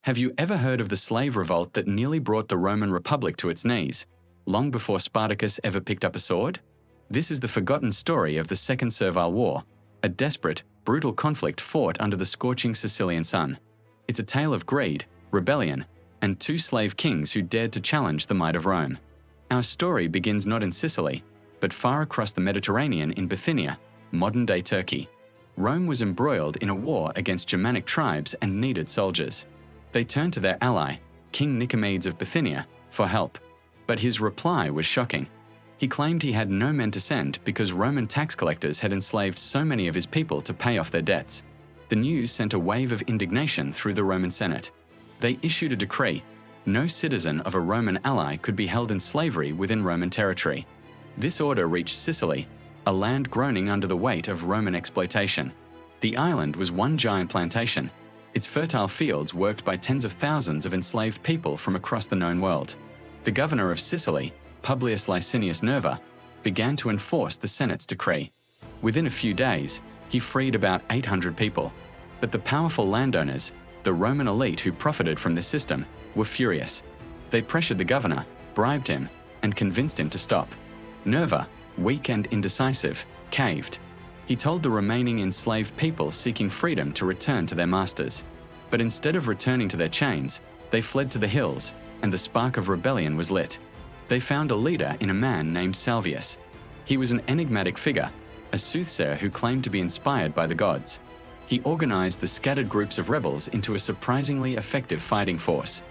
Have you ever heard of the slave revolt that nearly brought the Roman Republic to its knees, long before Spartacus ever picked up a sword? This is the forgotten story of the Second Servile War, a desperate, brutal conflict fought under the scorching Sicilian sun. It's a tale of greed, rebellion, and two slave kings who dared to challenge the might of Rome. Our story begins not in Sicily, but far across the Mediterranean in Bithynia, modern-day Turkey. Rome was embroiled in a war against Germanic tribes and needed soldiers. They turned to their ally, King Nicomedes of Bithynia, for help. But his reply was shocking. He claimed he had no men to send because Roman tax collectors had enslaved so many of his people to pay off their debts. The news sent a wave of indignation through the Roman Senate. They issued a decree: no citizen of a Roman ally could be held in slavery within Roman territory. This order reached Sicily, a land groaning under the weight of Roman exploitation. The island was one giant plantation, its fertile fields worked by tens of thousands of enslaved people from across the known world. The governor of Sicily, Publius Licinius Nerva, began to enforce the Senate's decree. Within a few days, he freed about 800 people. But the powerful landowners, the Roman elite who profited from this system, were furious. They pressured the governor, bribed him, and convinced him to stop. Nerva, weak and indecisive, caved. He told the remaining enslaved people seeking freedom to return to their masters. But instead of returning to their chains, they fled to the hills, and the spark of rebellion was lit. They found a leader in a man named Salvius. He was an enigmatic figure, a soothsayer who claimed to be inspired by the gods. He organized the scattered groups of rebels into a surprisingly effective fighting force.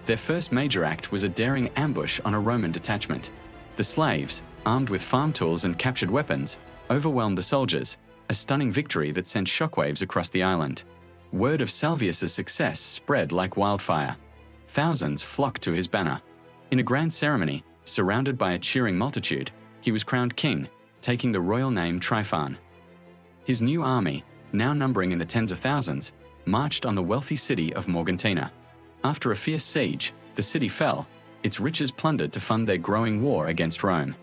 Their first major act was a daring ambush on a Roman detachment. The slaves, armed with farm tools and captured weapons, overwhelmed the soldiers, a stunning victory that sent shockwaves across the island. Word of Salvius's success spread like wildfire. Thousands flocked to his banner. In a grand ceremony, surrounded by a cheering multitude, he was crowned king, taking the royal name Tryphon. His new army, now numbering in the tens of thousands, marched on the wealthy city of Morgantina. After a fierce siege, the city fell, its riches plundered to fund their growing war against Rome.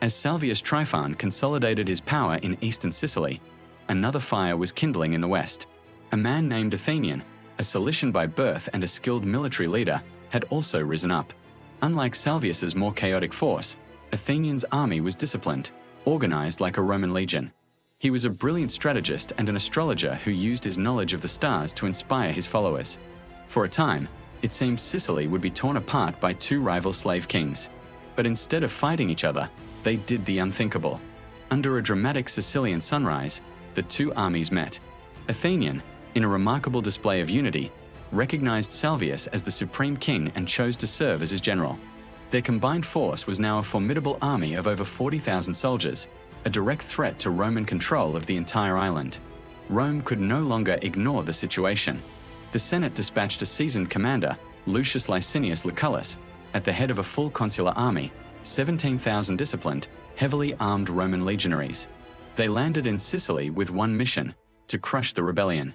As Salvius Tryphon consolidated his power in eastern Sicily, another fire was kindling in the west. A man named Athenion, a Cilician by birth and a skilled military leader, had also risen up. Unlike Salvius's more chaotic force, Athenian's army was disciplined, organized like a Roman legion. He was a brilliant strategist and an astrologer who used his knowledge of the stars to inspire his followers. For a time, it seemed Sicily would be torn apart by two rival slave kings. But instead of fighting each other, they did the unthinkable. Under a dramatic Sicilian sunrise, the two armies met. Athenion, in a remarkable display of unity, recognized Salvius as the supreme king and chose to serve as his general. Their combined force was now a formidable army of over 40,000 soldiers, a direct threat to Roman control of the entire island. Rome could no longer ignore the situation. The Senate dispatched a seasoned commander, Lucius Licinius Lucullus, at the head of a full consular army, 17,000 disciplined, heavily armed Roman legionaries. They landed in Sicily with one mission: to crush the rebellion.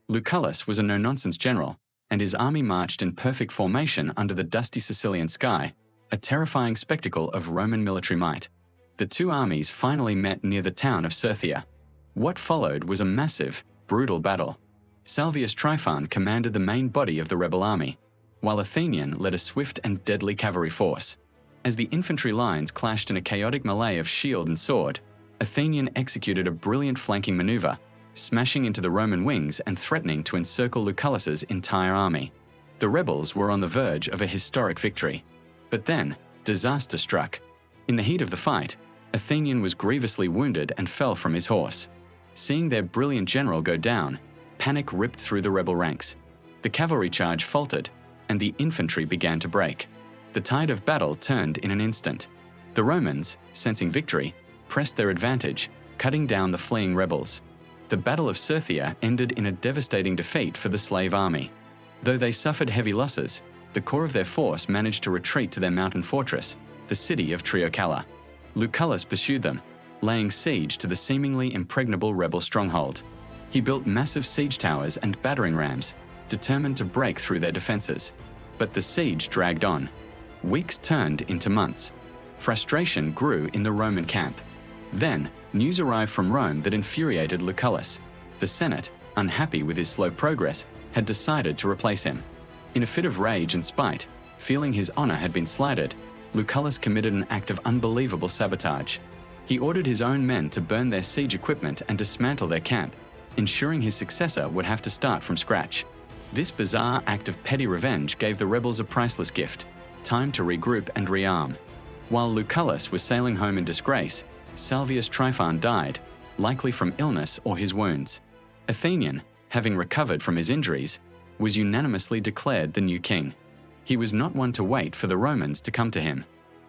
Lucullus was a no-nonsense general, and his army marched in perfect formation under the dusty Sicilian sky, a terrifying spectacle of Roman military might. The two armies finally met near the town of Sirthia. What followed was a massive, brutal battle. Salvius Tryphon commanded the main body of the rebel army, while Athenion led a swift and deadly cavalry force. As the infantry lines clashed in a chaotic melee of shield and sword, Athenion executed a brilliant flanking maneuver, smashing into the Roman wings and threatening to encircle Lucullus's entire army. The rebels were on the verge of a historic victory. But then, disaster struck. In the heat of the fight, Athenion was grievously wounded and fell from his horse. Seeing their brilliant general go down, panic ripped through the rebel ranks. The cavalry charge faltered, and the infantry began to break. The tide of battle turned in an instant. The Romans, sensing victory, pressed their advantage, cutting down the fleeing rebels. The Battle of Sirthia ended in a devastating defeat for the slave army. Though they suffered heavy losses, the core of their force managed to retreat to their mountain fortress, the city of Triocala. Lucullus pursued them, laying siege to the seemingly impregnable rebel stronghold. He built massive siege towers and battering rams, determined to break through their defenses. But the siege dragged on. Weeks turned into months. Frustration grew in the Roman camp. Then, news arrived from Rome that infuriated Lucullus. The Senate, unhappy with his slow progress, had decided to replace him. In a fit of rage and spite, feeling his honor had been slighted, Lucullus committed an act of unbelievable sabotage. He ordered his own men to burn their siege equipment and dismantle their camp, ensuring his successor would have to start from scratch. This bizarre act of petty revenge gave the rebels a priceless gift: time to regroup and rearm. While Lucullus was sailing home in disgrace, Salvius Tryphon died, likely from illness or his wounds. Athenion, having recovered from his injuries, was unanimously declared the new king. He was not one to wait for the Romans to come to him.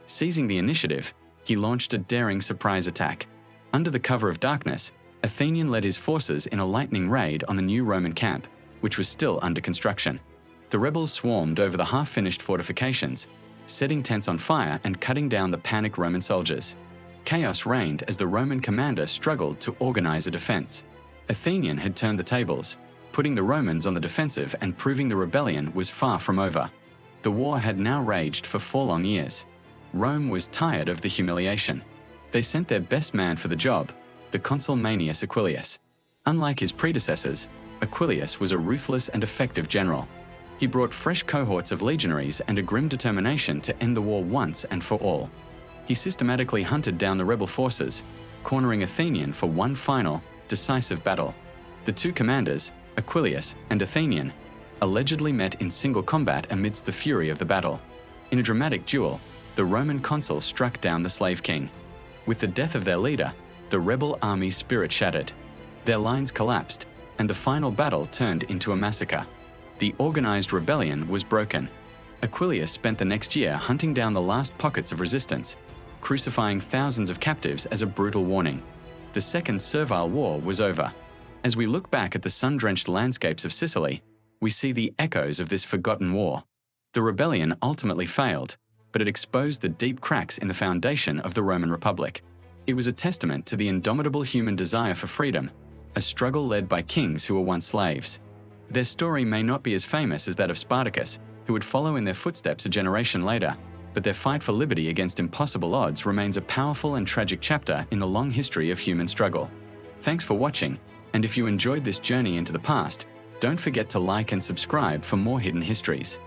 Seizing the initiative, he launched a daring surprise attack. Under the cover of darkness, Athenion led his forces in a lightning raid on the new Roman camp, which was still under construction. The rebels swarmed over the half-finished fortifications, setting tents on fire and cutting down the panicked Roman soldiers. Chaos reigned as the Roman commander struggled to organize a defense. Athenion had turned the tables, putting the Romans on the defensive and proving the rebellion was far from over. The war had now raged for 4 long years. Rome was tired of the humiliation. They sent their best man for the job, the consul Manius Aquilius. Unlike his predecessors, Aquilius was a ruthless and effective general. He brought fresh cohorts of legionaries and a grim determination to end the war once and for all. He systematically hunted down the rebel forces, cornering Athenion for one final, decisive battle. The two commanders, Aquilius and Athenion, allegedly met in single combat amidst the fury of the battle. In a dramatic duel, the Roman consul struck down the slave king. With the death of their leader, the rebel army's spirit shattered. Their lines collapsed, and the final battle turned into a massacre. The organized rebellion was broken. Aquilius spent the next year hunting down the last pockets of resistance, crucifying thousands of captives as a brutal warning. The Second Servile War was over. As we look back at the sun-drenched landscapes of Sicily, we see the echoes of this forgotten war. The rebellion ultimately failed, but it exposed the deep cracks in the foundation of the Roman Republic. It was a testament to the indomitable human desire for freedom, a struggle led by kings who were once slaves. Their story may not be as famous as that of Spartacus, who would follow in their footsteps a generation later, but their fight for liberty against impossible odds remains a powerful and tragic chapter in the long history of human struggle. Thanks for watching, and if you enjoyed this journey into the past, don't forget to like and subscribe for more hidden histories.